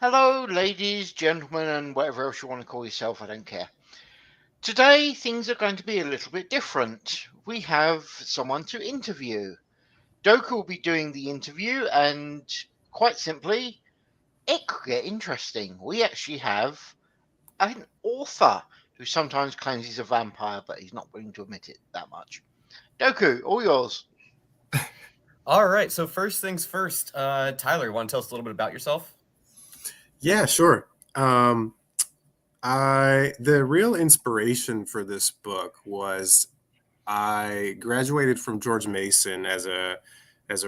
Hello, ladies, gentlemen, and whatever else you want to call yourself, I don't care. Today, things are going to be a little bit different. We have someone to interview. Doku will be doing the interview, and quite simply, it could get interesting. We actually have an author who sometimes claims he's a vampire, but he's not willing to admit it that much. Doku, all yours. All right. So first things first, Tyler, you want to tell us a little bit about yourself? Yeah, sure. Um, I the real inspiration for this book was I graduated from George Mason as a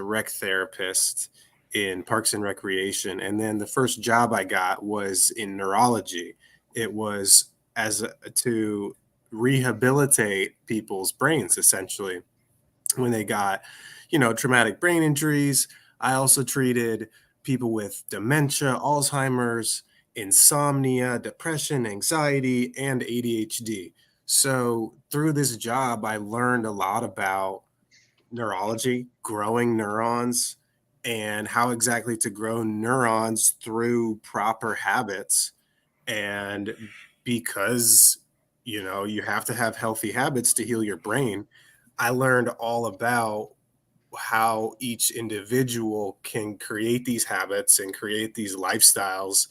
rec therapist in Parks and Recreation, and then the first job I got was in neurology. It was to rehabilitate people's brains essentially when they got, traumatic brain injuries. I also treated people with dementia, Alzheimer's, insomnia, depression, anxiety, and ADHD. So through this job, I learned a lot about neurology, growing neurons, and how exactly to grow neurons through proper habits. And because, you have to have healthy habits to heal your brain, I learned all about how each individual can create these habits and create these lifestyles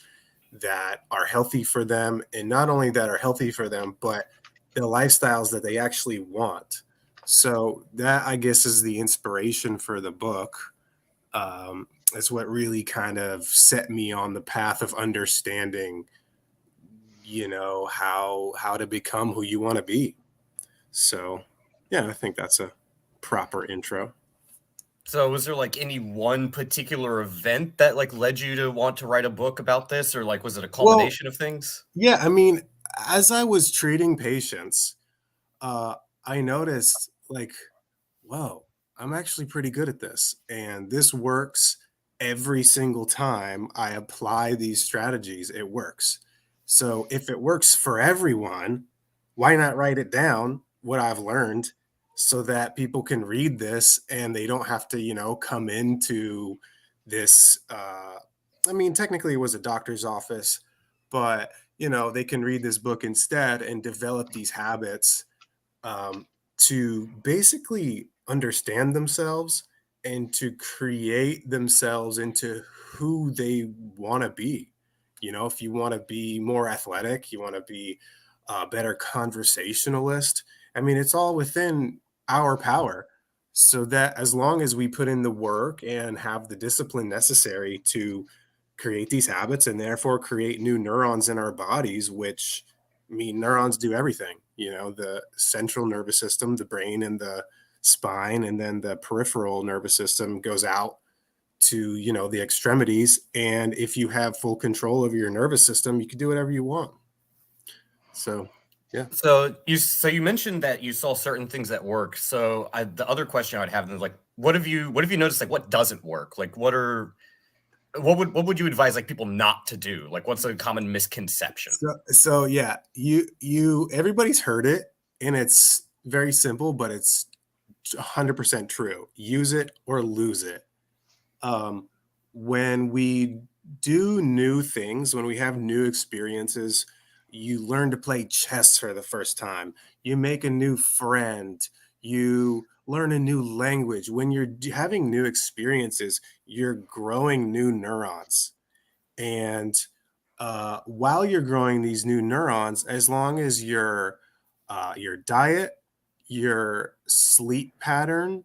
that are healthy for them, and not only that are healthy for them, but the lifestyles that they actually want. So that, I guess, is the inspiration for the book. It's what really kind of set me on the path of understanding, how to become who you want to be. So yeah, I think that's a proper intro. So was there like any one particular event that like led you to want to write a book about this, or like was it a Well, culmination of things? yeah, I mean, as I was treating patients, uh, I noticed like, whoa, I'm actually pretty good at this. And this works every single time I apply these strategies, it works. So if it works for everyone, why not write it down, what I've learned, so that people can read this and they don't have to, come into this. I mean, technically it was a doctor's office, but, they can read this book instead and develop these habits, um, to basically understand themselves and to create themselves into who they want to be. If you want to be more athletic, you want to be a better conversationalist. I mean, it's all within our power. So that as long as we put in the work and have the discipline necessary to create these habits and therefore create new neurons in our bodies, which, I mean, neurons do everything, the central nervous system, the brain and the spine, and then the peripheral nervous system goes out to, the extremities. And if you have full control over your nervous system, you can do whatever you want. So, yeah. So you mentioned that you saw certain things that work. The other question I would have is like, what have you noticed? Like, what doesn't work? Like, what would you advise like people not to do? Like, what's a common misconception? So yeah, everybody's heard it, and it's very simple, but it's 100% true. Use it or lose it. um, when we do new things, when we have new experiences, you learn to play chess for the first time, you make a new friend, you learn a new language. When you're having new experiences, you're growing new neurons. And while you're growing these new neurons, as long as your diet, your sleep pattern,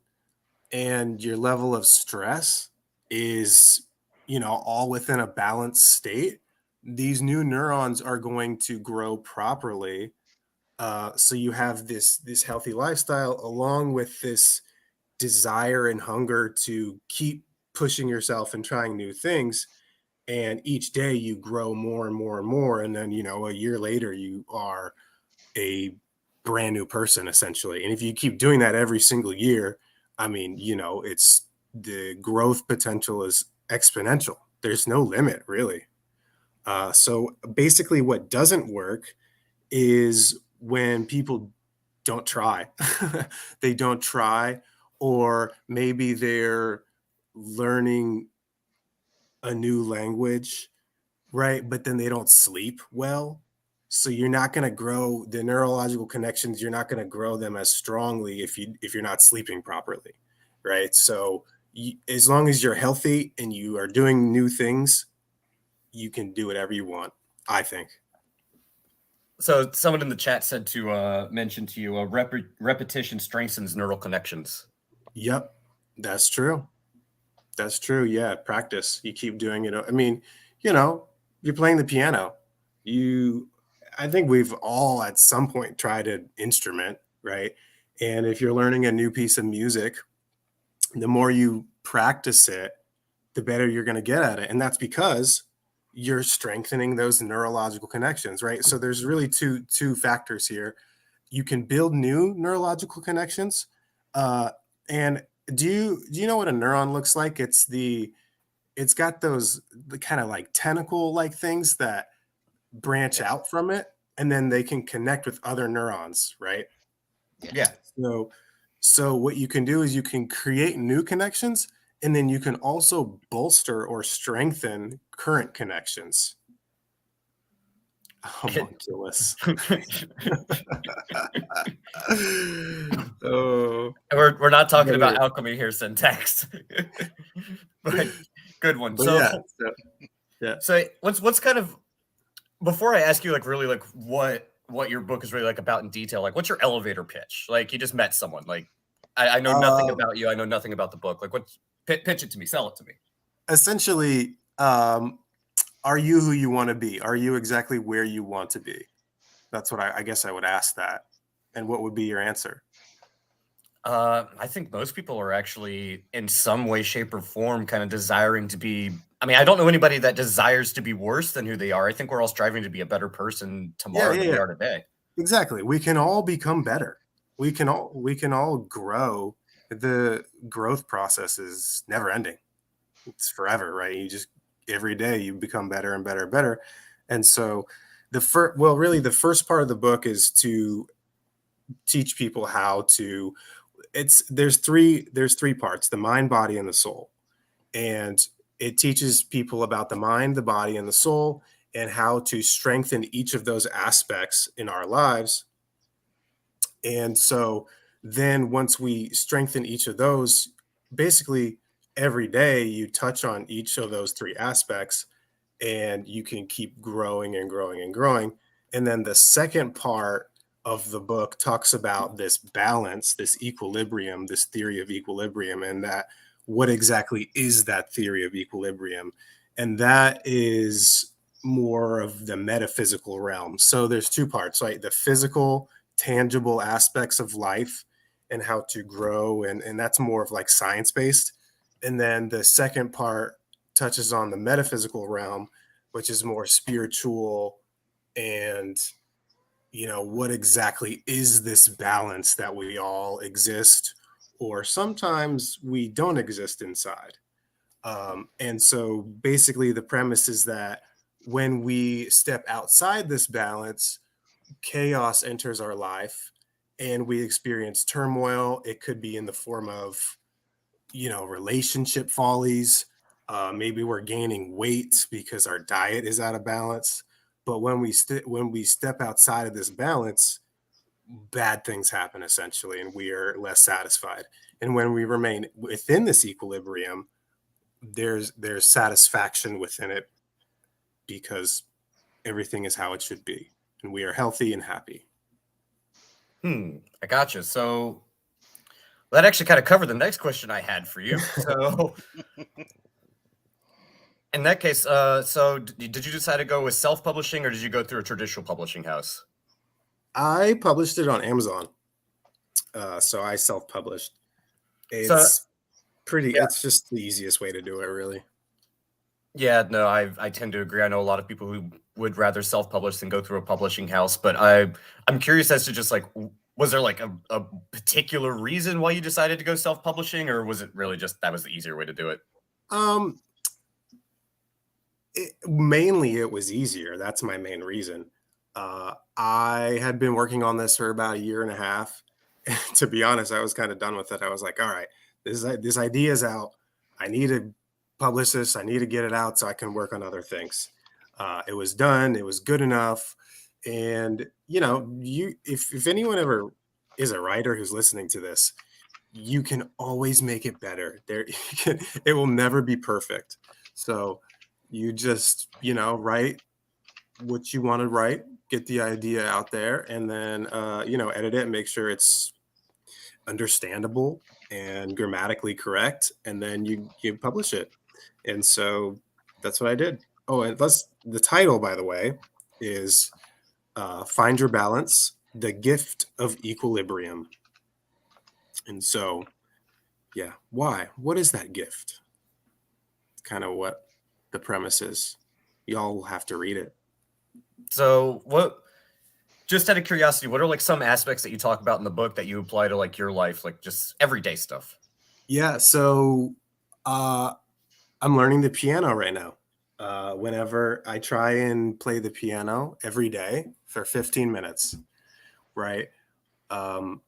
and your level of stress is, all within a balanced state, these new neurons are going to grow properly. So you have this healthy lifestyle along with this desire and hunger to keep pushing yourself and trying new things. And each day you grow more and more and more, and then, a year later you are a brand new person essentially. And if you keep doing that every single year, I mean, it's the growth potential is exponential. There's no limit really. So basically what doesn't work is when people don't try. They don't try, or maybe they're learning a new language right? But then they don't sleep well. So you're not going to grow the neurological connections. You're not going to grow them as strongly if you're not sleeping properly, right? So as long as you're healthy and you are doing new things, you can do whatever you want, I think. So someone in the chat said to mention to you, repetition strengthens neural connections. Yep, that's true. That's true. Yeah, practice. You keep doing it. I mean, you're playing the piano. I think we've all at some point tried an instrument, right? And if you're learning a new piece of music, the more you practice it, the better you're going to get at it. And that's because you're strengthening those neurological connections, right? So there's really two factors here. You can build new neurological connections. And do you know what a neuron looks like? It's got those the kind of like tentacle like things that branch out from it, and then they can connect with other neurons, right? Yeah. So what you can do is you can create new connections, and then you can also bolster or strengthen current connections. Homunculus. Oh, We're not talking about but alchemy here, syntax. But good one. yeah, So what's kind of, before I ask you like really like what your book is really like about in detail, like what's your elevator pitch? Like you just met someone, like I know nothing about you, I know nothing about the book. Like pitch it to me, sell it to me. essentially, are you who you want to be? Are you exactly where you want to be? That's what I guess I would ask that. And what would be your answer? I think most people are actually in some way, shape, or form kind of desiring to be. I mean, I don't know anybody that desires to be worse than who they are. I think we're all striving to be a better person tomorrow than we are today. Exactly. We can all become better. We can all grow. The growth process is never ending. It's forever, right? You just every day you become better and better and better. And so the first part of the book is to teach people how to there's three parts: the mind, body, and the soul. And it teaches people about the mind, the body, and the soul, and how to strengthen each of those aspects in our lives. And so then once we strengthen each of those, basically every day you touch on each of those three aspects, and you can keep growing and growing and growing. And then the second part of the book talks about this balance, this equilibrium, this theory of equilibrium, and that what exactly is that theory of equilibrium. And that is more of the metaphysical realm. So there's two parts, right? The physical, tangible aspects of life and how to grow. And that's more of like science based. And then the second part touches on the metaphysical realm, which is more spiritual and what exactly is this balance that we all exist, or sometimes we don't exist inside. And so basically the premise is that when we step outside this balance, chaos enters our life and we experience turmoil. It could be in the form of relationship follies. Maybe we're gaining weight because our diet is out of balance. But when we step outside of this balance, bad things happen essentially, and we are less satisfied. And when we remain within this equilibrium, there's satisfaction within it because everything is how it should be, and we are healthy and happy. I gotcha. So that actually kind of covered the next question I had for you. So in that case, so did you decide to go with self-publishing or did you go through a traditional publishing house? I published it on Amazon. So I self-published. It's it's just the easiest way to do it, really. Yeah, no, I tend to agree. I know a lot of people who would rather self-publish than go through a publishing house, but I'm curious as to just like, was there like a particular reason why you decided to go self-publishing, or was it really just that was the easier way to do it? Mainly it was easier. That's my main reason. I had been working on this for about a year and a half. To be honest, I was kind of done with it. I was like, all right, this idea is out. I need to publish this. I need to get it out so I can work on other things. It was done. It was good enough. And if anyone ever is a writer who's listening to this, you can always make it better. It will never be perfect. So you just write what you want to write, get the idea out there, and then edit it and make sure it's understandable and grammatically correct, and then you publish it. And so that's what I did. Oh, and the title, by the way, is Find Your Balance: The Gift of Equilibrium. And so, yeah, why? What is that gift? Kind of what the premise is. Y'all will have to read it. So what? Just out of curiosity, what are like some aspects that you talk about in the book that you apply to like your life, like just everyday stuff? Yeah, so I'm learning the piano right now. Whenever I try and play the piano every day for 15 minutes, right? Um,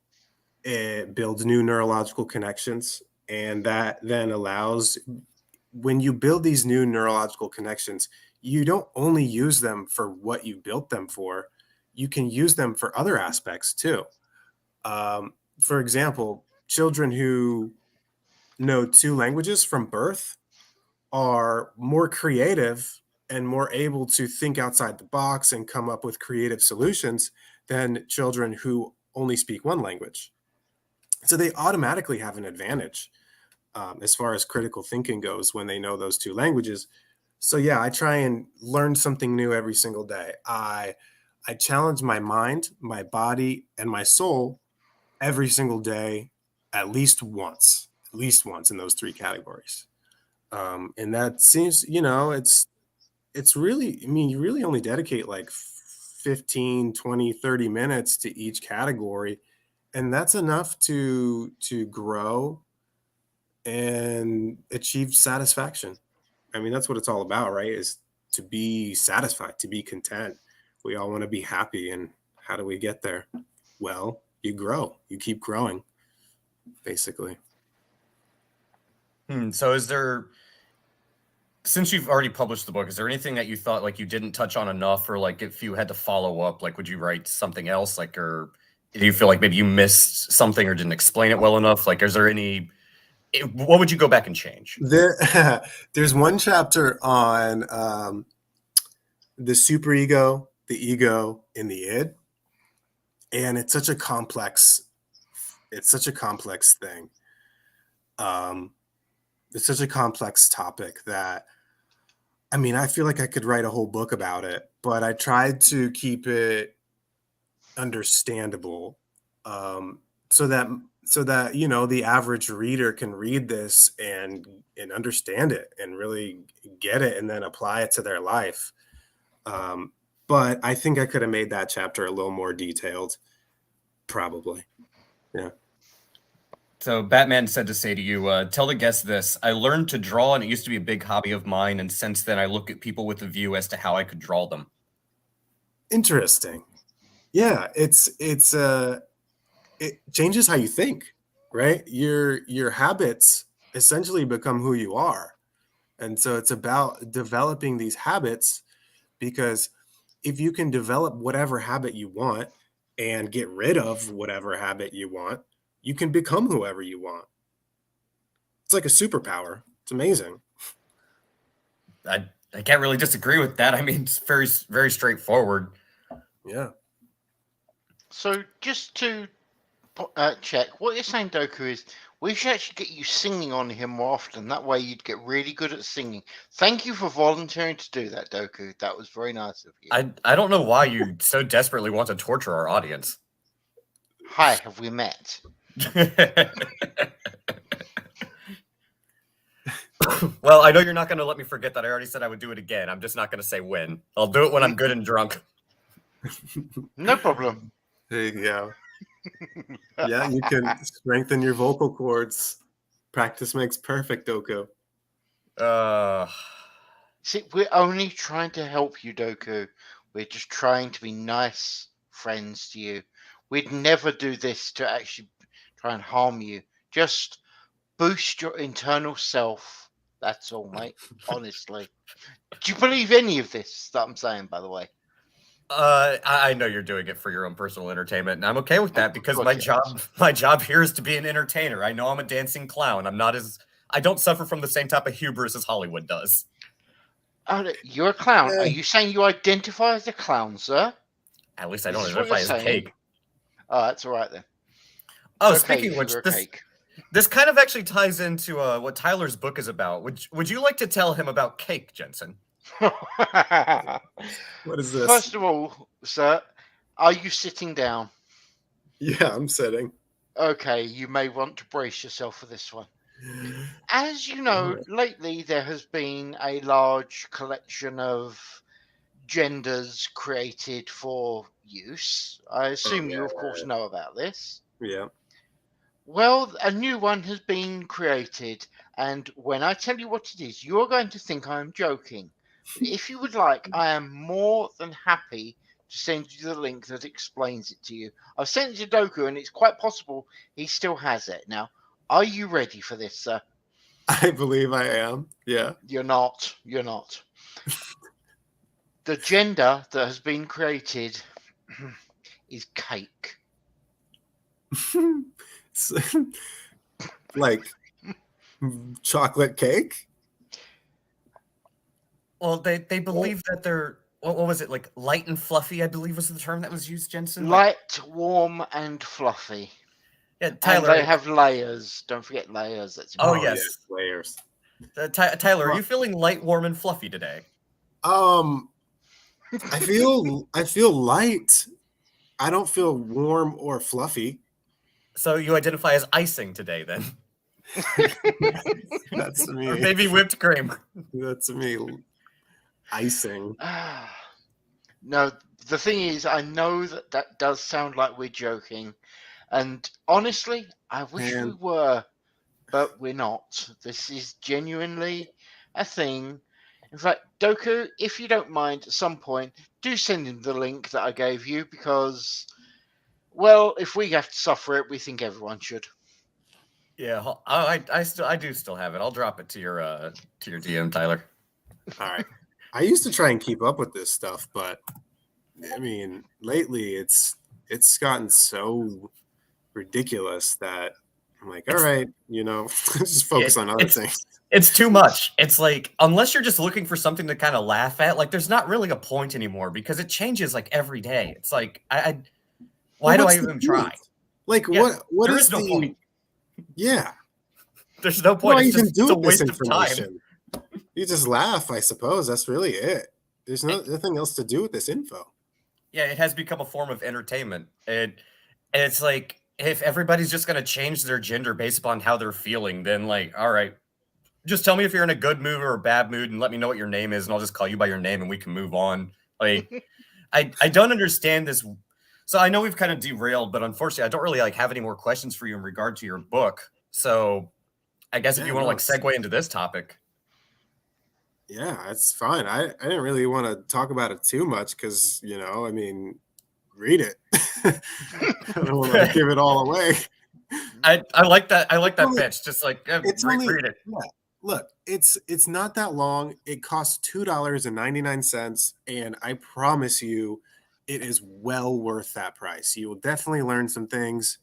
it builds new neurological connections. And that then allows, when you build these new neurological connections, you don't only use them for what you built them for, you can use them for other aspects too. For example, children who know two languages from birth are more creative and more able to think outside the box and come up with creative solutions than children who only speak one language. So they automatically have an advantage as far as critical thinking goes when they know those two languages. So yeah, I try and learn something new every single day. I challenge my mind, my body, and my soul every single day, at least once in those three categories. And that seems, it's really, I mean, you really only dedicate like 15, 20, 30 minutes to each category. And that's enough to grow and achieve satisfaction. I mean, that's what it's all about, right? Is to be satisfied, to be content. We all want to be happy. And how do we get there? Well, you grow, you keep growing, basically. So is there, since you've already published the book, is there anything that you thought like you didn't touch on enough, or like if you had to follow up, like would you write something else, like, or do you feel like maybe you missed something or didn't explain it well enough? Like, is there any, what would you go back and change? There's one chapter on the superego, the ego, and the id, and it's such a complex thing. It's such a complex topic that, I mean, I feel like I could write a whole book about it, but I tried to keep it understandable, um, so that the average reader can read this and understand it and really get it and then apply it to their life. Um, but I think I could have made that chapter a little more detailed, probably. Yeah. So Batman said to say to you, tell the guests this: I learned to draw, and it used to be a big hobby of mine. And since then, I look at people with a view as to how I could draw them. Interesting. Yeah, it changes how you think, right? Your habits essentially become who you are. And so it's about developing these habits, because if you can develop whatever habit you want and get rid of whatever habit you want, you can become whoever you want. It's like a superpower. It's amazing. I can't really disagree with that. I mean, it's very, very straightforward. Yeah. So just to check, what you're saying, Doku, is we should actually get you singing on here more often. That way you'd get really good at singing. Thank you for volunteering to do that, Doku. That was very nice of you. I don't know why you so desperately want to torture our audience. Hi, have we met? Well, I know you're not going to let me forget that I already said I would do it again. I'm just not going to say when. I'll do it when I'm good and drunk. No problem. There you go. Yeah, you can strengthen your vocal cords. Practice makes perfect, Doku. See, we're only trying to help you, Doku. We're just trying to be nice friends to you. We'd never do this to actually try and harm you. Just boost your internal self That's all, mate. Honestly. Do you believe any of this that I'm saying, by the way? I know you're doing it for your own personal entertainment, and I'm okay with that because God, yes. my job here is to be an entertainer. I know I'm a dancing clown. I don't suffer from the same type of hubris as Hollywood does. Oh, you're a clown. Are Eh. you saying you identify as a clown, sir? At least I Is don't this what identify you're as saying? cake. Oh, that's all right then. Oh, It's okay speaking of if which, you're a this cake. this kind of actually ties into what Tyler's book is about. Would you like to tell him about cake, Jensen? What is this? First of all, sir, are you sitting down? Yeah, I'm sitting. Okay, you may want to brace yourself for this one. As you know, lately there has been a large collection of genders created for use. I assume you, of course, know about this. Yeah. Well, a new one has been created, and when I tell you what it is, you're going to think I'm joking. But if you would like, I am more than happy to send you the link that explains it to you. I've sent it to Doku, and it's quite possible he still has it. Now, are you ready for this, sir? I believe I am. Yeah. You're not. You're not. The gender that has been created is cake. Like chocolate cake? Well, they believe that they're what was it, like light and fluffy, I believe was the term that was used, Jensen. Light, warm, and fluffy. Yeah, And Tyler. they have layers. Don't forget layers. That's Oh, important. yes. Yeah, layers. Tyler, are you feeling light, warm, and fluffy today? I feel light. I don't feel warm or fluffy. So you identify as icing today, then? That's Or me. maybe whipped cream? That's me. Icing. No, the thing is, I know that that does sound like we're joking, and honestly, I wish we Man. were, but we're not. This is genuinely a thing. In fact, Doku, if you don't mind, at some point, do send him the link that I gave you because, well, if we have to suffer it, we think everyone should. Yeah, I do still have it. I'll drop it to your DM, Tyler. All right. I used to try and keep up with this stuff, but I mean, lately it's gotten so ridiculous that I'm like, all right, just focus on other things. It's too much. It's like, unless you're just looking for something to kind of laugh at, like there's not really a point anymore because it changes like every day. It's like why do I even try? Like Yeah, what there is is no point. Yeah. There's no What point. do I It's even just do it's a with this waste of time. information? You just laugh, I suppose. That's really it. There's nothing else to do with this info. Yeah, it has become a form of entertainment. And it's like if everybody's just gonna change their gender based upon how they're feeling, then like, all right, just tell me if you're in a good mood or a bad mood and let me know what your name is, and I'll just call you by your name and we can move on. Like, I don't understand this. So I know we've kind of derailed, but unfortunately, I don't really like have any more questions for you in regard to your book. So I guess if you want to like segue into this topic. Yeah, it's fine. I didn't really want to talk about it too much because, I mean, read it. I don't want to give it all away. I like that. I like that pitch. Just like read it. Yeah. Look, it's not that long. It costs $2.99, and I promise you, it is well worth that price. You will definitely learn some things.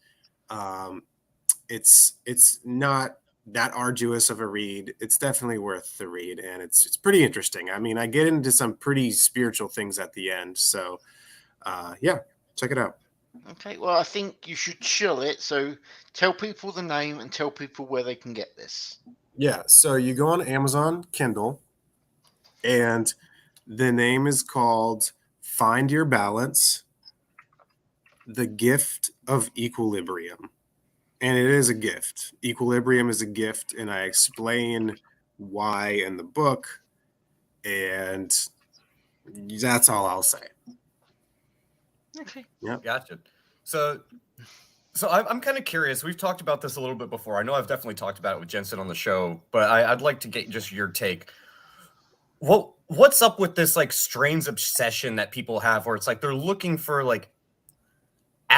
It's not that arduous of a read. It's definitely worth the read, and it's pretty interesting. I mean, I get into some pretty spiritual things at the end. So, yeah, check it out. Okay, well, I think you should chill it. So tell people the name and tell people where they can get this. Yeah, so you go on Amazon Kindle, and the name is called Find Your Balance, The Gift of Equilibrium. And it is a gift. Equilibrium is a gift, and I explain why in the book, and that's all I'll say. Okay. Yeah. Gotcha. So I'm kind of curious. We've talked about this a little bit before. I know I've definitely talked about it with Jensen on the show, but I'd like to get just your take. What's up with this like strange obsession that people have where it's like they're looking for like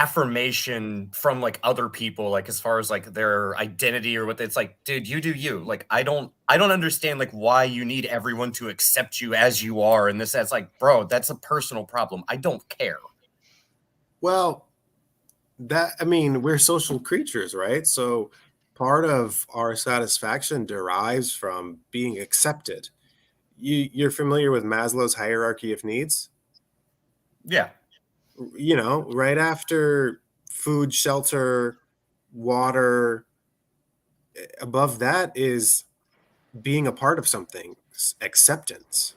affirmation from like other people, like as far as like their identity or what it's like, dude, you do you. Like I don't understand like why you need everyone to accept you as you are. And that's like, bro, that's a personal problem. I don't care. Well, we're social creatures, right? So part of our satisfaction derives from being accepted. You're familiar with Maslow's hierarchy of needs? Yeah. Right after food, shelter, water, above that is being a part of something, acceptance.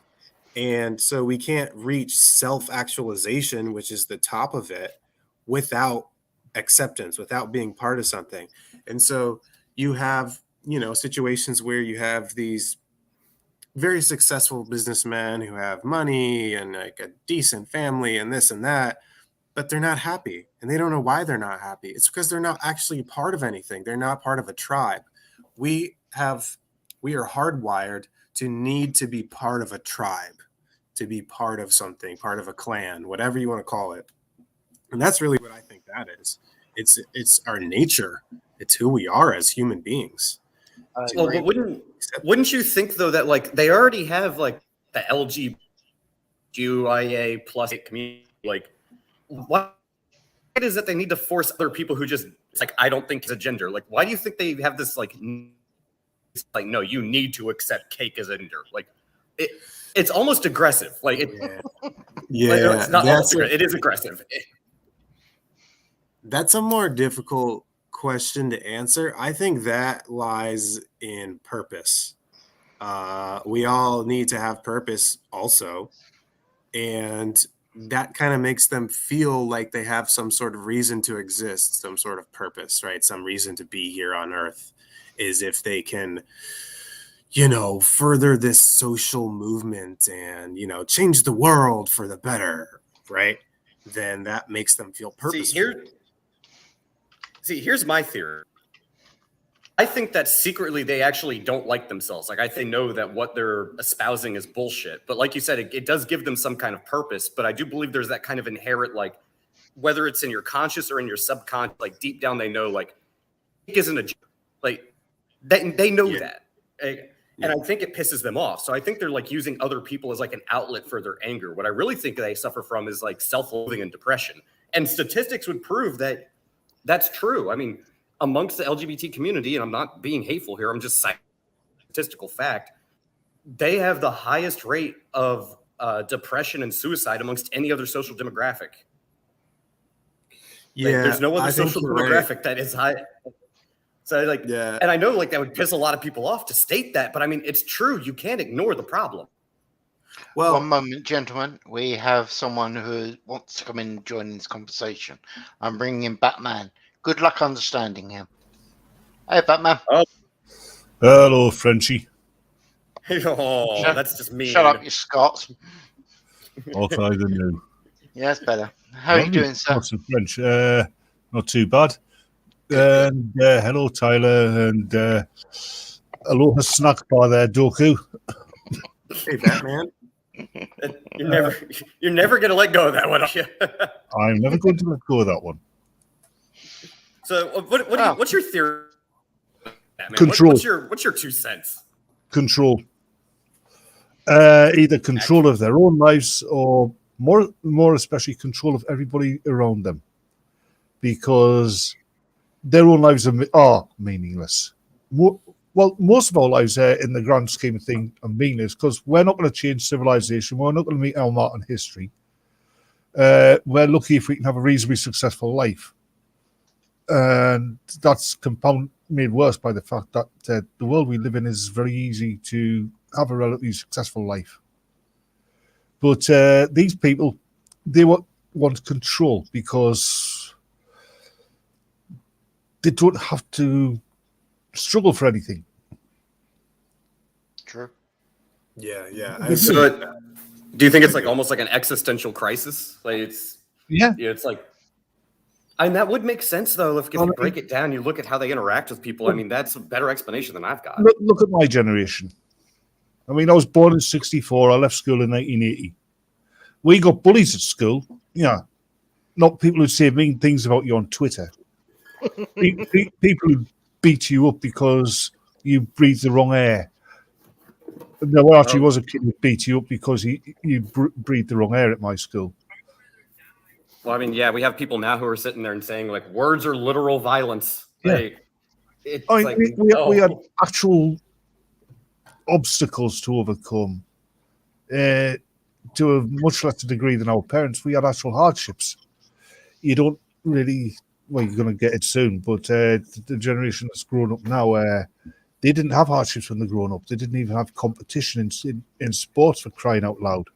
And so we can't reach self-actualization, which is the top of it, without acceptance, without being part of something. And so you have, situations where you have these very successful businessmen who have money and like a decent family and this and that, but they're not happy and they don't know why they're not happy. It's because they're not actually part of anything. They're not part of a tribe. We are hardwired to need to be part of a tribe, to be part of something, part of a clan, whatever you want to call it. And that's really what I think that is. It's our nature. It's who we are as human beings. Well, but wouldn't you think though that like they already have like the LGBTQIA plus community? Like, why is it they need to force other people who just it's like I don't think it's a gender? Like, why do you think they have this like no, you need to accept cake as a gender? Like, it's almost aggressive. Like, it's not almost aggressive. It is aggressive. That's a more difficult question to answer. I think that lies in purpose. We all need to have purpose also. And that kind of makes them feel like they have some sort of reason to exist, some sort of purpose, right? Some reason to be here on Earth is if they can, further this social movement and, change the world for the better, right? Then that makes them feel purposeful. See, here's my theory. I think that secretly they actually don't like themselves. Like I think they know that what they're espousing is bullshit. But like you said, it does give them some kind of purpose. But I do believe there's that kind of inherent, like, whether it's in your conscious or in your subconscious, like deep down they know, like, it isn't a joke. Like they know that. And I think it pisses them off. So I think they're like using other people as like an outlet for their anger. What I really think they suffer from is like self-loathing and depression. And statistics would prove that that's true. I mean, amongst the LGBT community, and I'm not being hateful here, I'm just citing statistical fact, they have the highest rate of depression and suicide amongst any other social demographic. Yeah, like, there's no other social demographic that is high. So like, and I know like that would piss a lot of people off to state that, but I mean, it's true. You can't ignore the problem. Well, one moment, gentlemen. We have someone who wants to come in and join this conversation. I'm bringing in Batman. Good luck understanding him. Hey, Batman. Oh. Hello, Frenchie. That's just mean. Shut up, you Scots. What can I do? Yeah, that's better. How are you doing, sir? What's in French? Not too bad. And hello, Tyler, and hello, snack bar there, Doku. Hey, Batman. You're never going to let go of that one, are you? I'm never going to let go of that one. So, what's your theory, Batman? Control. What's your 2 cents? Control. Either control of their own lives or more especially control of everybody around them, because their own lives are meaningless. Most of our lives in the grand scheme of things are meaningless because we're not going to change civilization. We're not going to meet our mark in history. We're lucky if we can have a reasonably successful life. And that's made worse by the fact that the world we live in is very easy to have a relatively successful life. But these people, they want control because they don't have to struggle for anything. True. Yeah. So, do you think it's like almost like an existential crisis? Like it's like, and that would make sense though if you break it down. You look at how they interact with people. I mean, that's a better explanation than I've got. Look at my generation. I mean, I was born in '64. I left school in 1980. We got bullies at school. Yeah. not people who say mean things about you on Twitter. People who beat you up because you breathe the wrong air. There actually was a kid who beat you up because you breathed the wrong air at my school. Well, I mean, yeah, we have people now who are sitting there and saying like words are literal violence. Yeah. Like, it's I mean, like we had actual obstacles to overcome. To a much lesser degree than our parents, we had actual hardships. You don't really, well, you're going to get it soon, but the generation that's grown up now, they didn't have hardships when they're grown up. They didn't even have competition in sports, for crying out loud.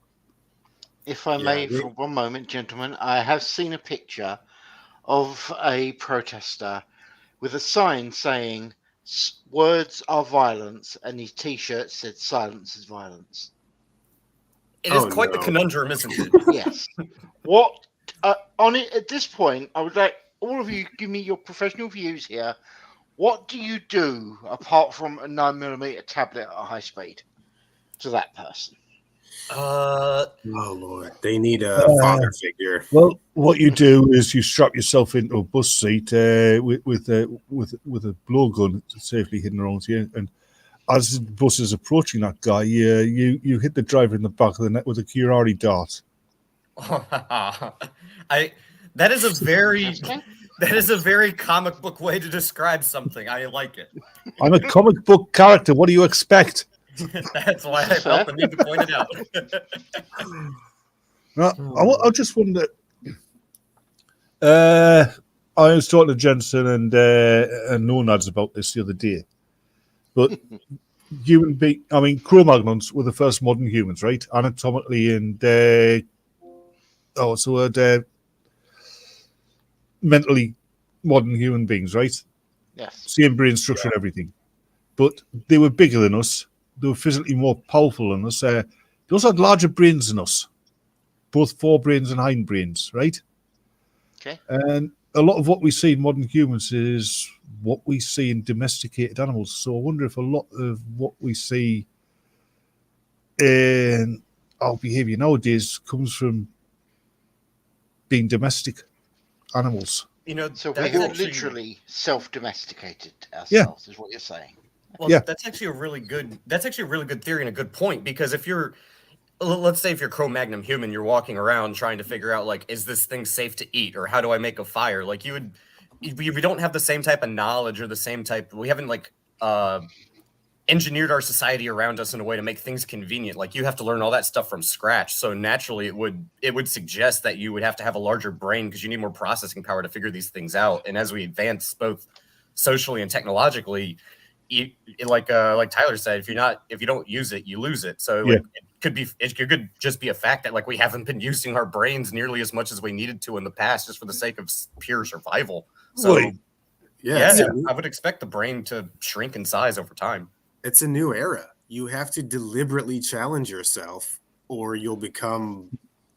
If I may, for one moment, gentlemen, I have seen a picture of a protester with a sign saying "Words are violence," and his T-shirt said "Silence is violence." it is quite the conundrum, isn't it? Yes. What on it at this point? I would like all of you to give me your professional views here. What do you do apart from a 9mm tablet at high speed to that person? Oh Lord, they need a father figure. Well, what you do is you strap yourself into a bus seat with a blowgun safely hidden around you, and as the bus is approaching that guy, you hit the driver in the back of the neck with a curare dart. That is a very comic book way to describe something. I like it. I'm a comic book character. What do you expect? That's why I felt the need to point it out. Now, I just wonder. I was talking to Jensen and Nonads about this the other day, but Cro-Magnons were the first modern humans, right? Anatomically and mentally modern human beings, right? Yes. Same brain structure and everything, but they were bigger than us. They were physically more powerful than us. They also had larger brains than us, both forebrains and hindbrains, right? Okay. And a lot of what we see in modern humans is what we see in domesticated animals. So I wonder if a lot of what we see in our behavior nowadays comes from being domestic animals. So we have literally self-domesticated ourselves, is what you're saying. Well, yeah. That's actually a really good theory and a good point, because let's say if you're Cro-Magnon human, you're walking around trying to figure out, like, is this thing safe to eat, or how do I make a fire? Like, we don't have the same type of knowledge or the same type. We haven't engineered our society around us in a way to make things convenient. Like, you have to learn all that stuff from scratch. So naturally, it would suggest that you would have to have a larger brain because you need more processing power to figure these things out. And as we advance both socially and technologically, like Tyler said, if you don't use it, you lose it. So it could just be a fact that, like, we haven't been using our brains nearly as much as we needed to in the past, just for the sake of pure survival. So I would expect the brain to shrink in size over time. It's a new era. You have to deliberately challenge yourself, or you'll become,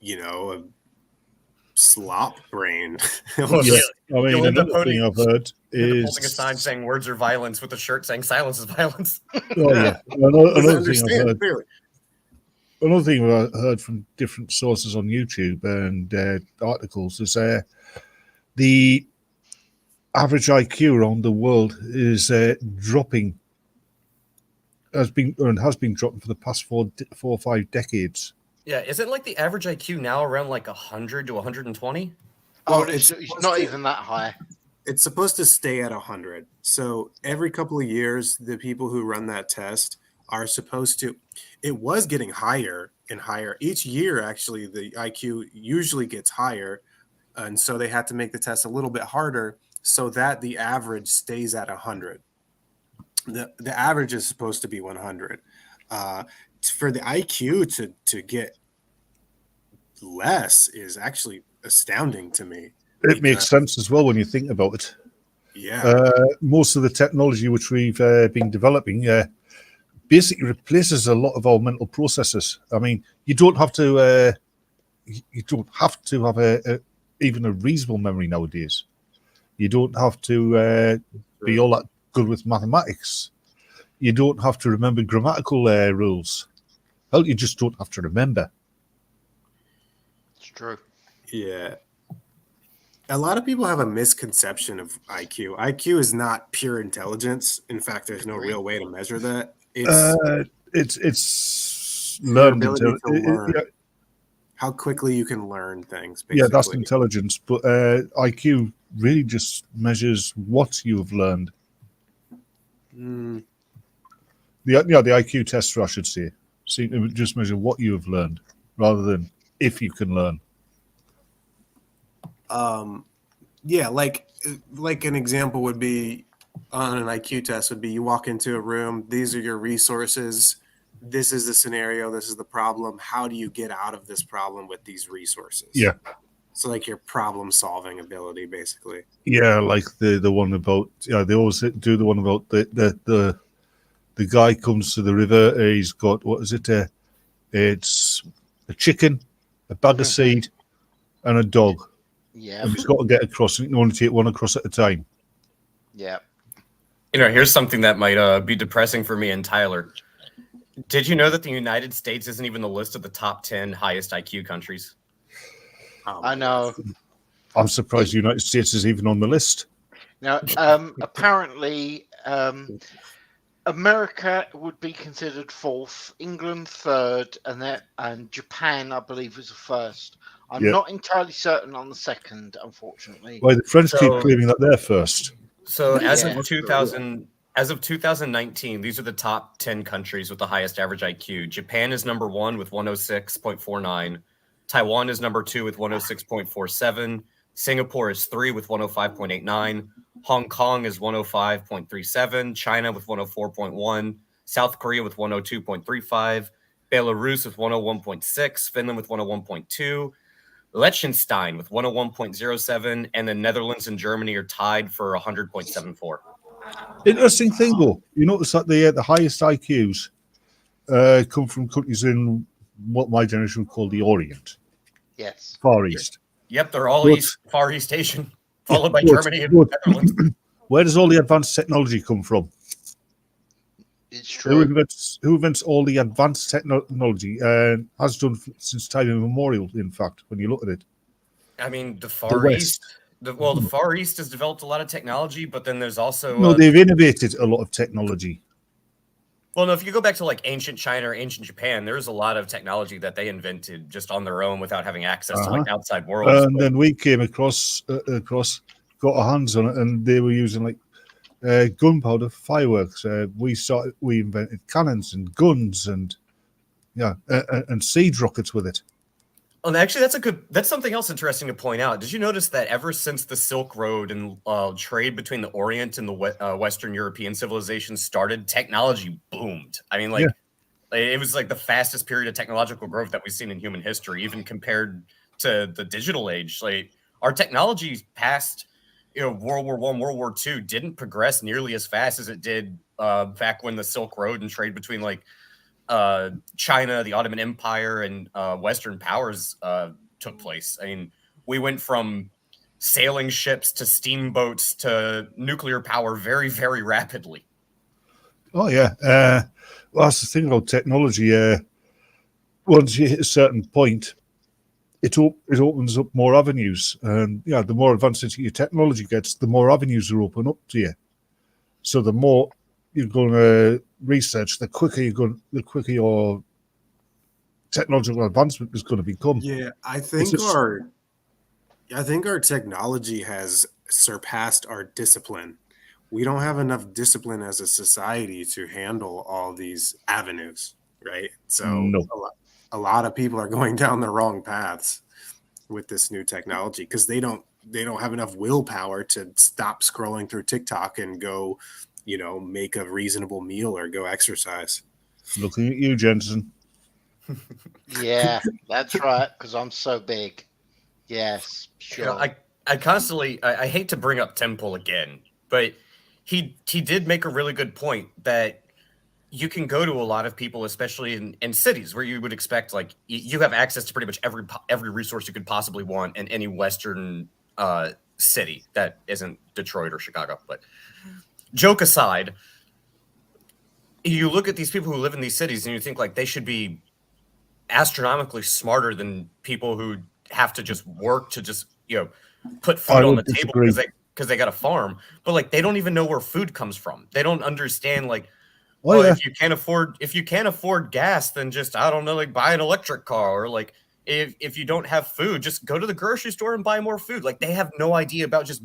a slop brain. Another thing I've heard is holding a sign saying "Words are violence" with a shirt saying "Silence is violence." Another thing I've heard from different sources on YouTube and articles is the average IQ around the world is dropping. Has been dropping for the past 4 or 5 decades. Yeah, isn't like the average IQ now around like 100 to 120? Oh, it's not even that high. It's supposed to stay at 100. So every couple of years, the people who run that test are supposed to. It was getting higher and higher each year. Actually, the IQ usually gets higher, and so they had to make the test a little bit harder so that the average stays at 100. The average is supposed to be 100. For the IQ to get less is actually astounding to me. It makes sense as well when you think about it. Yeah. Most of the technology which we've been developing basically replaces a lot of our mental processes. I mean, you don't have to have even a reasonable memory nowadays. You don't have to be all that good with mathematics. You don't have to remember grammatical rules. Well, you just don't have to remember. It's true. Yeah. A lot of people have a misconception of IQ. IQ is not pure intelligence. In fact, there's no Agree. real way to measure that. It's It's your learned ability to learn, yeah, how quickly you can learn things, yeah, that's basically. intelligence. But IQ really just measures what you've learned. Mm, The IQ tester, I should say, seem to just measure what you have learned rather than if you can learn. yeah, like an example would be on an IQ test would be you walk into a room, these are your resources, this is the scenario, this is the problem. How do you get out of this problem with these resources? Yeah, So like your problem solving ability, basically. yeah, like the one about they always do the one about the guy comes to the river. He's got what is it? It's a chicken, a bag of seed, and a dog, Yeah. and he's got to get across. And he can only take one across at a time. Yeah. Here's something that might be depressing for me and Tyler. Did you know that the United States isn't even the list of the top 10 highest IQ countries? I know. I'm surprised the United States is even on the list. Now, apparently, America would be considered fourth, England third, and Japan, I believe, was the first. I'm Yeah. not entirely certain on the second, unfortunately. Why the French keep So- claiming that they're first? So as Yeah. of 2019, these are the top 10 countries with the highest average IQ. Japan is number 1 with 106.49. Taiwan is number 2 with 106.47. Singapore is 3 with 105.89. Hong Kong is 105.37. China with 104.1. South Korea with 102.35. Belarus with 101.6. Finland with 101.2. Liechtenstein with 101.07, and the Netherlands and Germany are tied for 100.74. Interesting thing though, you notice that the highest IQs come from countries in what my generation would call the Orient, Yes. Far East. Yep, they're all But- Far East Asian, followed by but- Germany and but- Netherlands. Where does all the advanced technology come from? It's Who true. invents all the advanced technology and has done since time immemorial, in fact, when you look at it? I mean, the Far West. East. The Far East has developed a lot of technology, but then there's also No, they've innovated a lot of technology. well, no, if you go back to like ancient China or ancient Japan, there's a lot of technology that they invented just on their own without having access to like outside worlds. And then we came across, got our hands on it, and they were using like gunpowder for fireworks. We invented cannons and guns and and siege rockets with it. And actually, that's something else interesting to point out. Did you notice that ever since the Silk Road and trade between the Orient and the Western European civilizations started, technology boomed? I mean, it was like the fastest period of technological growth that we've seen in human history, even compared to the digital age. Like our technology past, World War I, World War II didn't progress nearly as fast as it did back when the Silk Road and trade between like China, the Ottoman Empire, and Western powers took place. I mean, we went from sailing ships to steamboats to nuclear power very, very rapidly. Oh yeah, well, that's the thing about technology. Once you hit a certain point, it opens up more avenues, and the more advanced your technology gets, the more avenues are open up to you. So the more you're going to research, the quicker your technological advancement is going to become. Yeah, I think our technology has surpassed our discipline. We don't have enough discipline as a society to handle all these avenues, right? So No. a lot of people are going down the wrong paths with this new technology because they don't have enough willpower to stop scrolling through TikTok and go, make a reasonable meal or go exercise. Looking at you, Jensen. Yeah, that's right, because I'm so big. Yes, sure. I constantly I hate to bring up Temple again, but he did make a really good point that you can go to a lot of people, especially in cities where you would expect like you have access to pretty much every resource you could possibly want in any Western city that isn't Detroit or Chicago. But joke aside, you look at these people who live in these cities and you think like they should be astronomically smarter than people who have to just work to just put I food on the would table disagree. because they got a farm, but like they don't even know where food comes from. They don't understand like, Oh well, yeah, if you can't afford gas, then just I don't know, like buy an electric car, or like if you don't have food, just go to the grocery store and buy more food. Like they have no idea about just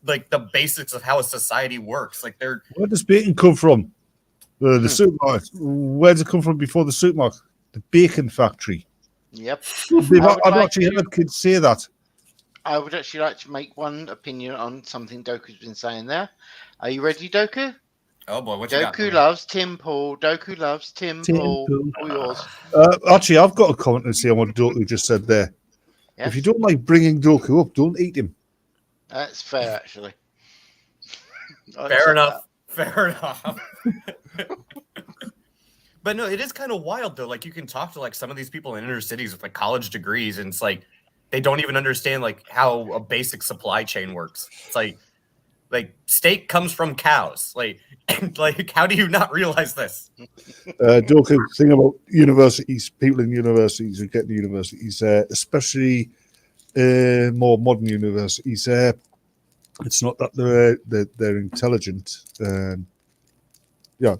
like the basics of how a society works. Like they're where does bacon come from? The Hmm. supermarket. Where does it come from before the supermarket? The bacon factory. Yep. I've actually heard kids say that. I would actually like to make one opinion on something Doku's been saying there. Are you ready, Doku? oh boy, what you got? Doku loves Tim Paul. Doku loves Tim Paul. Paul. All yours. Actually, I've got a comment to say on what Doku just said there. Yes? If you don't like bringing Doku up, don't eat him. That's fair, actually. I Fair accept enough. Fair enough. But no, it is kind of wild though. Like you can talk to like some of these people in inner cities with like college degrees, and it's like they don't even understand like how a basic supply chain works. It's like steak comes from cows. Like and, like how do you not realize this? Doku, thing about universities, people in universities who get to universities, especially more modern universities, it's not that they're intelligent and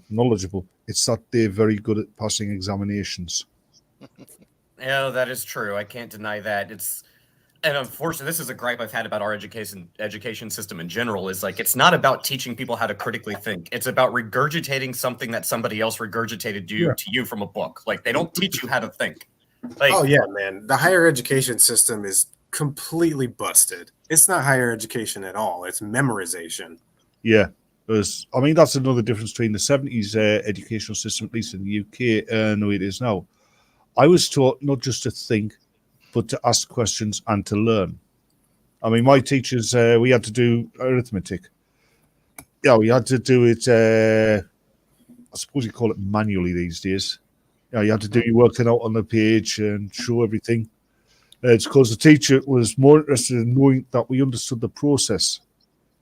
knowledgeable. It's that they're very good at passing examinations. Yeah, that is true. I can't deny that. And unfortunately, this is a gripe I've had about our education system in general. Is like it's not about teaching people how to critically think. It's about regurgitating something that somebody else regurgitated to you from a book. Like they don't teach you how to think. Like, Oh yeah, man. The higher education system is completely busted. It's not higher education at all. It's memorization. Yeah, I mean that's another difference between the 70s educational system, at least in the UK, and the way it is now. I was taught not just to think, but to ask questions and to learn. I mean, my teachers, we had to do arithmetic. Yeah, we had to do it. I suppose you call it manually these days. Yeah, you had to do your working out on the page and show everything. It's because the teacher was more interested in knowing that we understood the process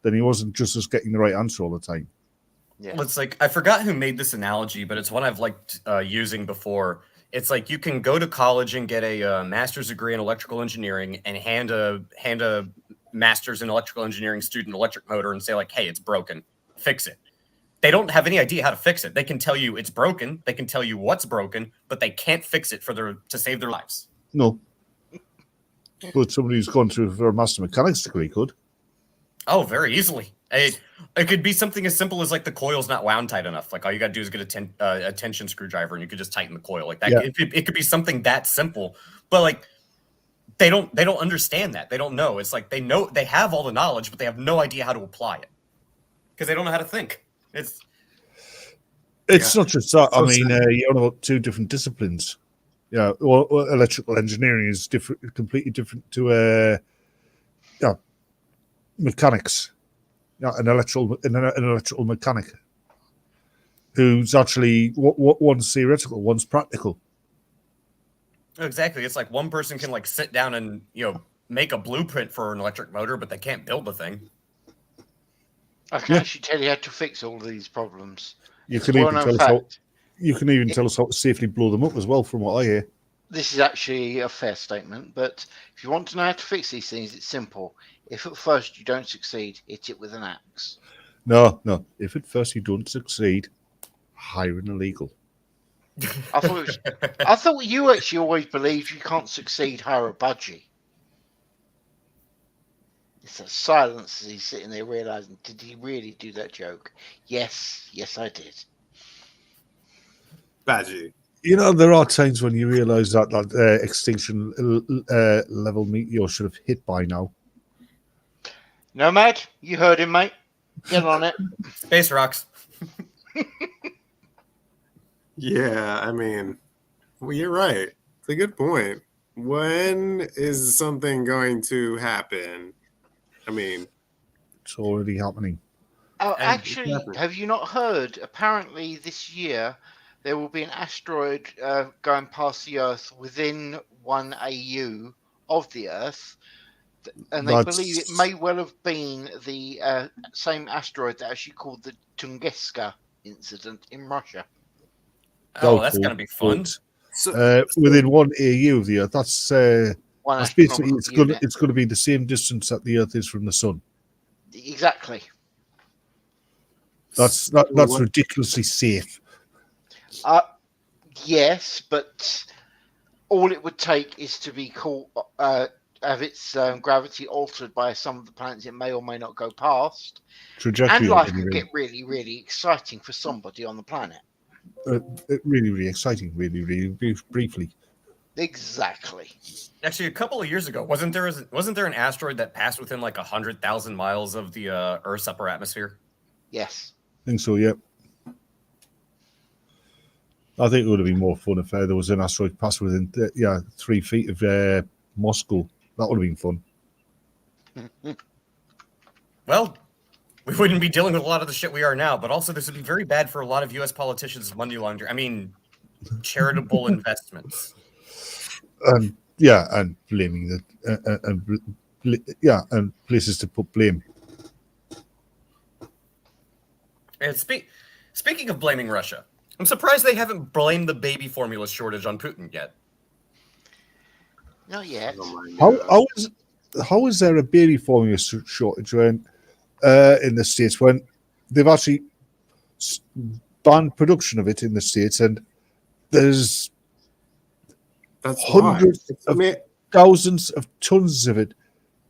than he wasn't just us getting the right answer all the time. Yeah. it's like I forgot who made this analogy, but it's one I've liked using before. It's like you can go to college and get a master's degree in electrical engineering and hand a master's in electrical engineering student electric motor and say like, "Hey, it's broken. Fix it." They don't have any idea how to fix it. They can tell you it's broken. They can tell you what's broken, but they can't fix it to save their lives. No. But somebody who's gone through for a master mechanics degree could. Oh, very easily. It could be something as simple as like the coil's not wound tight enough. Like all you got to do is get a tension screwdriver and you could just tighten the coil like that. Yeah. It could be something that simple, but like they don't understand that. They don't know. It's like they have all the knowledge, but they have no idea how to apply it because they don't know how to think. It's not just that. I mean, you're on about two different disciplines. Yeah, well, electrical engineering is different, completely different to mechanics. Yeah, an electrical mechanic who's actually one's theoretical, one's practical. exactly. It's like one person can like sit down and make a blueprint for an electric motor, but they can't build the thing. I can actually tell you how to fix all these problems. You can even tell us how to safely blow them up as well, from what I hear. This is actually a fair statement, but if you want to know how to fix these things, it's simple. If at first you don't succeed, hit it with an axe. No. If at first you don't succeed, hire an illegal. I thought you actually always believed you can't succeed, hire a budgie. It's a silence as he's sitting there realizing, did he really do that joke? Yes, I did. Badgie. You know, there are times when you realize that extinction level meteor should have hit by now. Nomad, you heard him, mate. Get on it. Space rocks. Yeah, I mean, well, you're right. It's a good point. When is something going to happen? I mean, It's already happening. Oh, And actually, have you not heard? Apparently, this year there will be an asteroid going past the Earth within 1 AU of the Earth, and they believe it may well have been the same asteroid that actually called the Tunguska incident in Russia. Oh, that's gonna be fun. so Within 1 AU of the Earth, that's one That's basically astronomical unit. it's going to be the same distance that the Earth is from the Sun. Exactly. That's ridiculously safe. Yes, but all it would take is to be caught, have its gravity altered by some of the planets it may or may not go past, Trajectory. and life could get really, really exciting for somebody on the planet. Really, really exciting. Really, really briefly. Exactly. Actually, a couple of years ago, wasn't there an asteroid that passed within like 100,000 miles of the Earth's upper atmosphere? Yes. I think so. Yeah. I think it would have been more fun if there was an asteroid pass within 3 feet of Moscow. That would have been fun. Well, we wouldn't be dealing with a lot of the shit we are now, but also this would be very bad for a lot of U.S. politicians' money laundering. I mean, charitable investments. And blaming and places to put blame. And speaking of blaming Russia, I'm surprised they haven't blamed the baby formula shortage on Putin yet. Not yet. How is there a baby formula shortage when in the States when they've actually banned production of it in the States, and there's hundreds of thousands of tons of it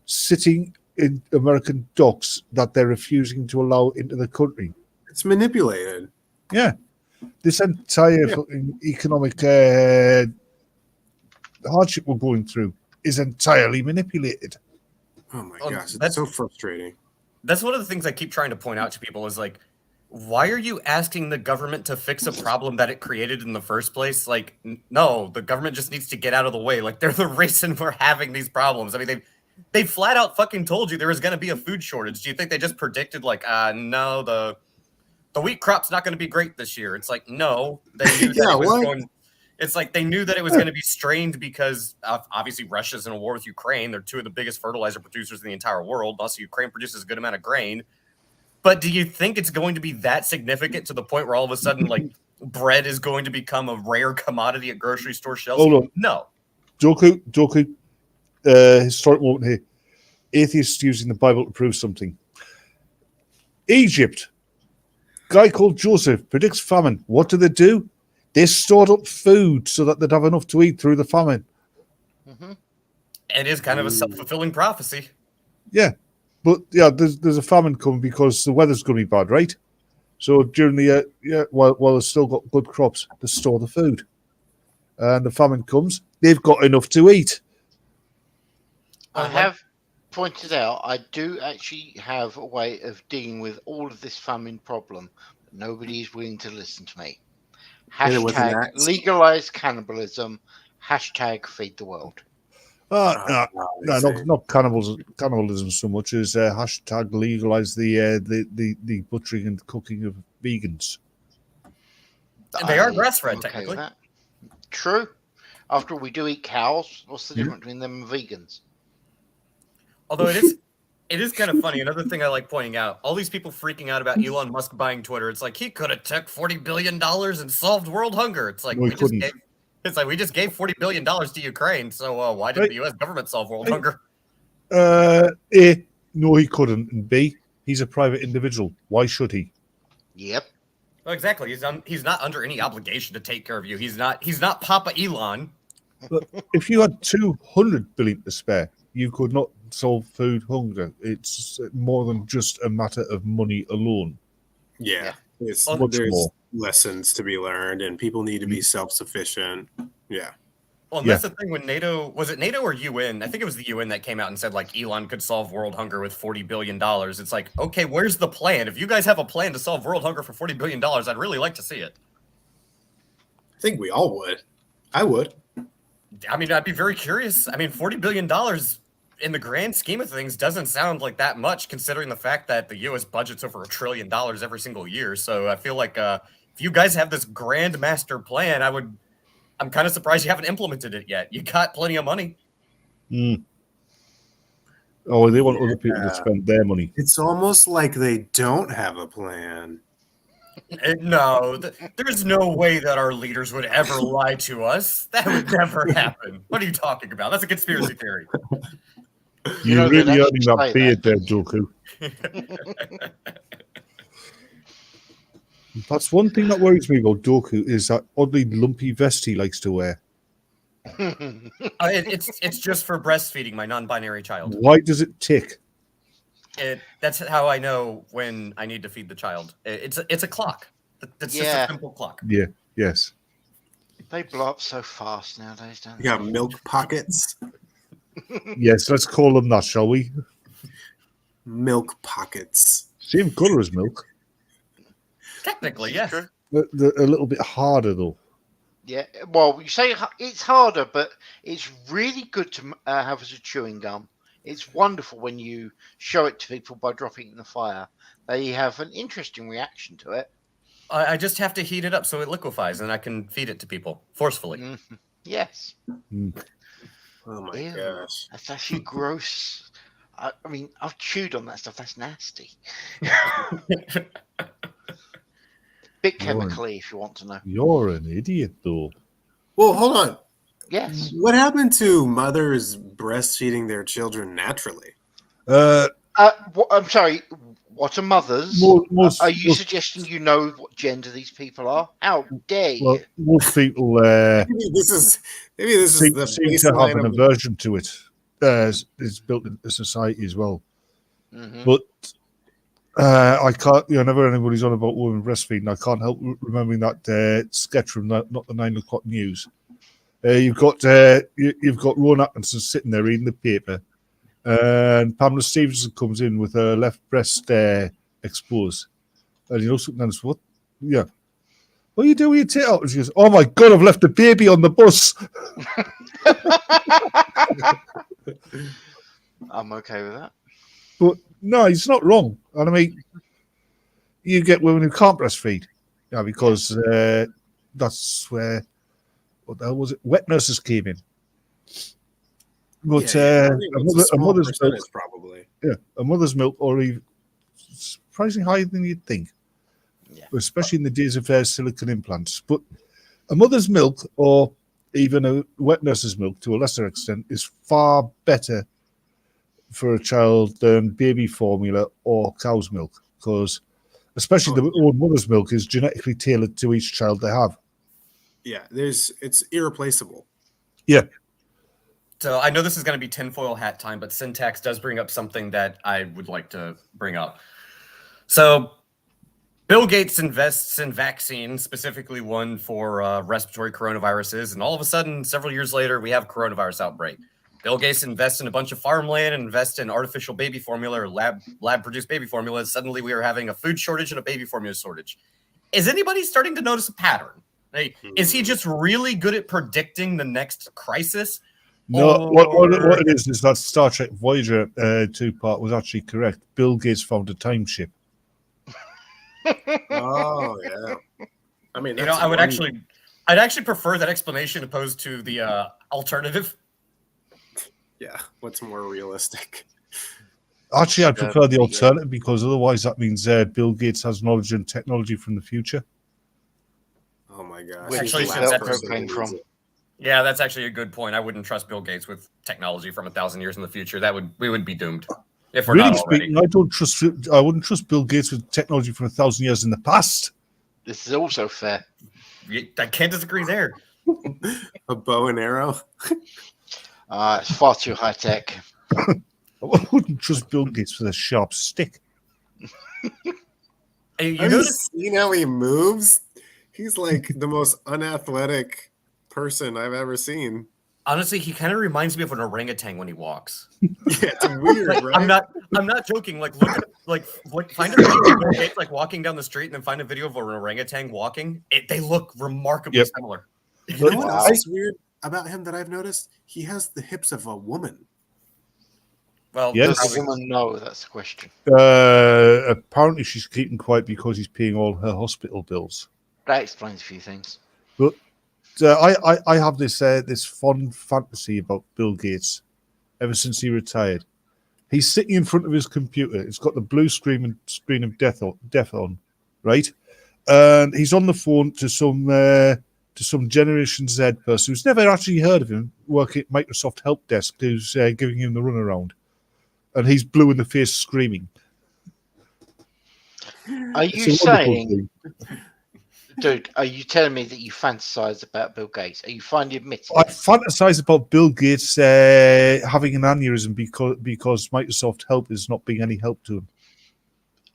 sitting in American docks that they're refusing to allow into the country? It's manipulated. Yeah. This entire fucking economic hardship we're going through is entirely manipulated. Oh my gosh, it's so frustrating. That's one of the things I keep trying to point out to people is like, why are you asking the government to fix a problem that it created in the first place? Like, no, the government just needs to get out of the way. Like, they're the reason we're having these problems. I mean, they flat out fucking told you there was going to be a food shortage. Do you think they just predicted like, no, the wheat crop's not going to be great this year? It's like, no, they knew that it was going. It's like they knew that it was going to be strained because obviously Russia's in a war with Ukraine. They're two of the biggest fertilizer producers in the entire world. Also, Ukraine produces a good amount of grain. But do you think it's going to be that significant to the point where all of a sudden, like, bread is going to become a rare commodity at grocery store shelves? Hold on. No. Joku, historic moment here. Atheists using the Bible to prove something. Egypt. Guy called Joseph predicts famine. What do? They stored up food so that they'd have enough to eat through the famine. Mm-hmm. It is kind of a self-fulfilling prophecy. Yeah. But yeah, there's a famine coming because the weather's going to be bad, right? So during the year, while they've still got good crops, they store the food. And the famine comes, they've got enough to eat. I have pointed out I do actually have a way of dealing with all of this famine problem, but nobody is willing to listen to me. Hashtag legalize cannibalism. Hashtag feed the world. No, not cannibalism so much as hashtag legalize the butchering and cooking of vegans. They are grass-fed, technically. True. After all, we do eat cows. What's the difference between them and vegans? Although it is kind of funny. Another thing I like pointing out, all these people freaking out about Elon Musk buying Twitter. It's like he could have took $40 billion and solved world hunger. It's like no, we just gave $40 billion to Ukraine. So why did the U.S. government solve world hunger? A, no, he couldn't. And B, he's a private individual. Why should he? Yep. Well, exactly. He's not under any obligation to take care of you. He's not Papa Elon. But if you had 200 billion to spare, you could not solve food hunger. It's more than just a matter of money alone. Yeah. There's more lessons to be learned, and people need to be self-sufficient. Yeah. Well, and that's the thing when NATO, was it NATO or UN? I think it was the UN that came out and said like Elon could solve world hunger with $40 billion. It's like, okay, where's the plan? If you guys have a plan to solve world hunger for $40 billion, I'd really like to see it. I think we all would. I would. I mean, I'd be very curious. I mean, $40 billion in the grand scheme of things doesn't sound like that much, considering the fact that the U.S. budget's over $1 trillion every single year. So I feel like if you guys have this grand master plan, I'm kind of surprised you haven't implemented it yet. You got plenty of money. Oh, they want other people to spend their money. It's almost like they don't have a plan. No, there's no way that our leaders would ever lie to us. That would never happen. What are you talking about? That's a conspiracy theory. You You're know, they'd really actually earning that say beard that. there, Doku. That's one thing that worries me about Doku is that oddly lumpy vest he likes to wear. It's just for breastfeeding my non-binary child. Why does it tick? That's how I know when I need to feed the child. It's a clock. That's just a Yeah. simple clock. Yeah, yes. They blow up so fast nowadays, don't You they? got milk pockets. Yes, let's call them that, shall we? Milk pockets. Same colour as milk. Technically, This yes. is true. They're a little bit harder, though. Yeah, well, you say it's harder, but it's really good to have as a chewing gum. It's wonderful when you show it to people by dropping it in the fire. They have an interesting reaction to it. I just have to heat it up so it liquefies, and I can feed it to people forcefully. Mhm. Yes. Oh my Ew, gosh. that's actually gross. I mean, I've chewed on that stuff. That's nasty. Bit chemically, if you want to know. You're an idiot, though. Well, hold on. Yes. What happened to mothers breastfeeding their children naturally? I'm sorry. What are mothers? Most, Are you suggesting you know what gender these people are? How dare you? well, most people Maybe this is seem the to have baseline an of the aversion to it. It's built into society as well. Mhm. But I can't, whenever anybody's on about women breastfeeding, I can't help remembering that sketch from not the 9 o'clock news. You've got Rowan Atkinson sitting there reading the paper, and Pamela Stevenson comes in with her left breast exposed, and something else. What? Yeah. What are you doing with your tit out? And she goes, "Oh my God, I've left a baby on the bus." I'm okay with that. But no, he's not wrong. And I mean, you get women who can't breastfeed, because that's where, what the hell was it? Wet nurses came in. But I think it's a a small mother's milk, percentage probably. a mother's milk, or even surprisingly higher than you'd think, Yeah. especially in the days of silicone implants. But a mother's milk, or even a wet nurse's milk, to a lesser extent, is far better for a child than baby formula or cow's milk, because especially the own mother's milk is genetically tailored to each child they have. Yeah, it's irreplaceable. Yeah. So I know this is going to be tinfoil hat time, but Syntax does bring up something that I would like to bring up. So Bill Gates invests in vaccines, specifically one for respiratory coronaviruses, and all of a sudden, several years later, we have a coronavirus outbreak. Bill Gates invests in a bunch of farmland and invests in artificial baby formula or lab-produced baby formula. Suddenly, we are having a food shortage and a baby formula shortage. Is anybody starting to notice a pattern? Like, is he just really good at predicting the next crisis? No, what it is that Star Trek Voyager 2 part was actually correct. Bill Gates found a time ship. Oh yeah. I mean, I'd actually prefer that explanation opposed to the alternative. Yeah, what's more realistic? Actually, I prefer the alternative, because otherwise that means Bill Gates has knowledge and technology from the future. Oh my gosh. Where Actually, does since the that's- Velcro came from? Yeah, that's actually a good point. I wouldn't trust Bill Gates with technology from 1,000 years in the future. We would be doomed if we're Really not already. speaking, I wouldn't trust Bill Gates with technology from 1,000 years in the past. This is also fair. I can't disagree there. A bow and arrow. It's far too high tech. I wouldn't trust Bill Gates with a sharp stick. You Have you notice seen how he moves? He's like the most unathletic person I've ever seen. honestly, he kind of reminds me of an orangutan when he walks. Yeah, it's weird, Like, right? I'm not joking. Like, look at find a video of Bill Gates like walking down the street, and then find a video of an orangutan walking. They look remarkably similar. You know what else is weird about him that I've noticed? He has the hips of a woman. Well, Yes. Does the woman know? That's the question. Apparently, she's keeping quiet because he's paying all her hospital bills. That explains a few things. But I have this fond fantasy about Bill Gates ever since he retired. He's sitting in front of his computer. It's got the blue screen of death on, right? and he's on the phone to some Generation Z person who's never actually heard of him, working at Microsoft Help Desk, who's giving him the runaround, and he's blue in the face, screaming. Are It's you a wonderful saying, thing. dude? Are you telling me that you fantasize about Bill Gates? Are you finally admitting I it? fantasize about Bill Gates having an aneurysm because Microsoft Help is not being any help to him.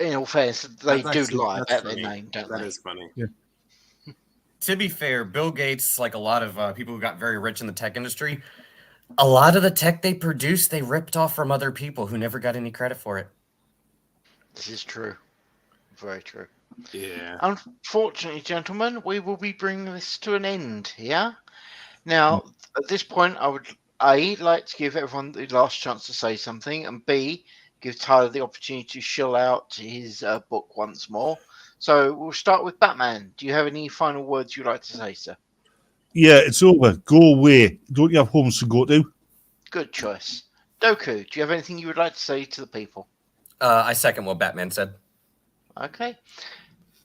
In all fairness, they That's do actually- lie that's about their funny. name, don't That they? is funny. To be fair, Bill Gates, like a lot of people who got very rich in the tech industry, a lot of the tech they produced, they ripped off from other people who never got any credit for it. This is true. Very true. Yeah. Unfortunately, gentlemen, we will be bringing this to an end here. Now, at this point, I would A, like to give everyone the last chance to say something, and B, give Tyler the opportunity to shill out his book once more. So we'll start with Batman. Do you have any final words you'd like to say, sir? Yeah, it's over. Go away. Don't you have homes to go to? Good choice. Doku, do you have anything you would like to say to the people? I second what Batman said. Okay.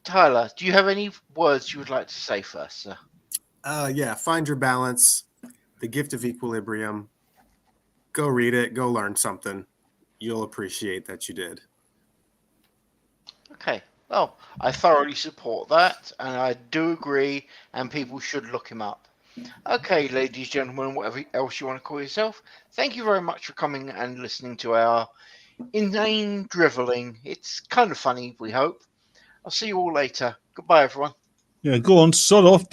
Tyler, do you have any words you would like to say first, sir? Yeah, find your balance. The Gift of Equilibrium. Go read it. Go learn something. You'll appreciate that you did. Okay. Well, I thoroughly support that, and I do agree, and people should look him up. Okay, ladies, gentlemen, whatever else you want to call yourself, thank you very much for coming and listening to our inane driveling. It's kind of funny, we hope. I'll see you all later. Goodbye, everyone. Yeah, go on, sod off.